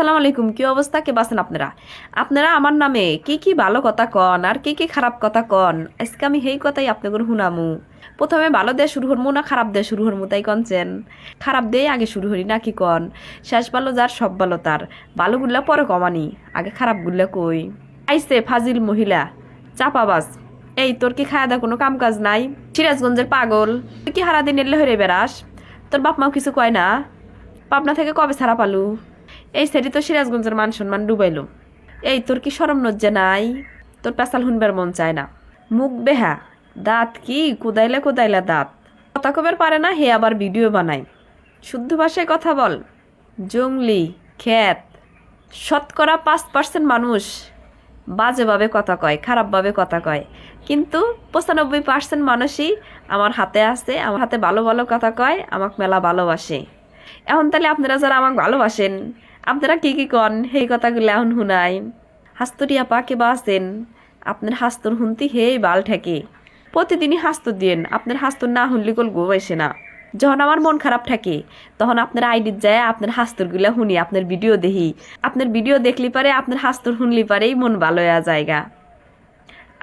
আসসালামু আলাইকুম। কি অবস্থা? কে বাসেন আপনারা? আপনারা আমার নামে কি কি ভালো কথা কন আর কি কি খারাপ কথা কন, আজকে আমি সেই কথাই আপনাদের শুনামু। প্রথমে ভালো দিয়ে শুরু হরমু না খারাপ দিয়ে শুরু হরমু তাই কনছেন? খারাপ দিয়ে আগে শুরু হরি না কি কন? শেষ ভালো যার সব ভালো তার, ভালো গুল্লা পরে কমানি, আগে খারাপ গুল্লা কই। আইসে ফাজিল মহিলা, চাপাবাজ। এই তোর কি খাওয়া দাওয়া কোনো কাম কাজ নাই? সিরাজগঞ্জের পাগল, তুই কি সারাদিন এলে হরে বেড়াস? তোর বাপ মাও কিছু কয় না? পাবনা থেকে কবে ছাড়া পালু? এই সেটি তো সিরাজগঞ্জের মান সম্মান ডুবাইল। এই তোর কি শরম লজ্জা নাই? তোর পেশাল শুনবার মন চায় না। মুখ বেহা, দাঁত কি কুদাইলে কুদাইলা দাঁত। কথা কবার পারে না, হে আবার ভিডিও বানায়। শুদ্ধ ভাষায় কথা বল। জংলি খ্যাত। শতকরা 5% মানুষ বাজেভাবে কথা কয়, খারাপভাবে কথা কয়, কিন্তু 95% মানুষই আমার হাতে আছে, আমার হাতে ভালো ভালো কথা কয়, আমাকে মেলা ভালোবাসে। এখন তাহলে আপনারা যারা আমাকে ভালোবাসেন, আপনারা কি কি কন সেই কথাগুলো এখন শুনাই। হাস্তরি আপা কে বা আছেন? আপনার হাস্তর শুনতি হেই বাল ঠেকে। প্রতিদিনই হাস্তর দিন, আপনার হাস্তর না শুনলি কল গো আসে না। যখন আমার মন খারাপ থাকে তখন আপনার আইডির যায় আপনার হাস্তরগুলা শুনি, আপনার ভিডিও দেখি। আপনার ভিডিও দেখলি পারে, আপনার হাস্তর শুনলি পারেই মন ভালো হয়ে জায়গা।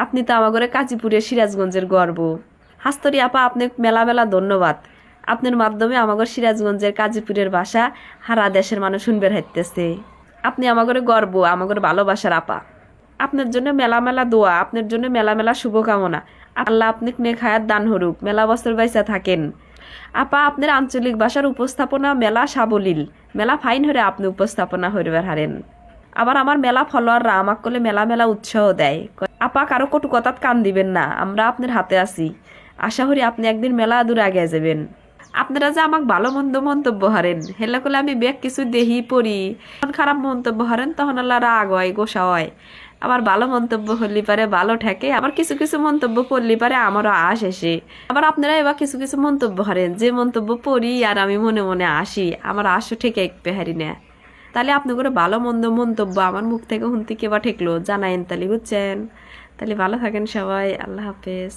আপনি তো আমার ঘরে কাজীপুরের সিরাজগঞ্জের গর্ব। হাস্তরি আপা আপনাকে মেলা মেলা ধন্যবাদ। আপনার মাধ্যমে আমাগর সিরাজগঞ্জের কাজীপুরের ভাষা সারা দেশের মানুষ শুনবে হাইতেছে। আপনি আমাগরে গর্ব, আমাগর ভালোবাসার আপা। আপনার জন্য মেলা মেলা দোয়া, আপনার জন্য মেলা মেলা শুভকামনা। আল্লাহ আপনি নেক হায়াত দান হরুক, মেলা বছর বাইসা থাকেন। আপা আপনার আঞ্চলিক ভাষার উপস্থাপনা মেলা সাবলীল, মেলা ফাইন হরে আপনি উপস্থাপনা হরিবার হারেন। আবার আমার মেলা ফলোয়াররা আমাক কলে মেলা মেলা উৎসাহ দেয়। আপা কারো কটু কথাত কান দিবেন না, আমরা আপনার হাতে আছি। আশা করি আপনি একদিন মেলা দূর আগে যাবেন। আপনারা যে আমাকে ভালো মন্দ মন্তব্য হারেন, হেলা করলে আমি বেগ কিছু দেহি পড়ি, যখন খারাপ মন্তব্য হারেন তখন আল্লাহ রাগ হয়, গোসা হয়। আবার ভালো মন্তব্য হলি পারে ভালো ঠেকে, আবার কিছু কিছু মন্তব্য পড়লি পারে আমারও আশ এসে। আবার আপনারা এবার কিছু কিছু মন্তব্য হারেন, যে মন্তব্য পড়ি আর আমি মনে মনে আসি, আমার আশও ঠেকে একটু হারি না। তাহলে আপনি করে ভালো মন্দ মন্তব্য আমার মুখ থেকে শুনতে কেবা ঠেকলো জানায়েন, তাহলে বুঝছেন? তাহলে ভালো থাকেন সবাই, আল্লাহ হাফেজ।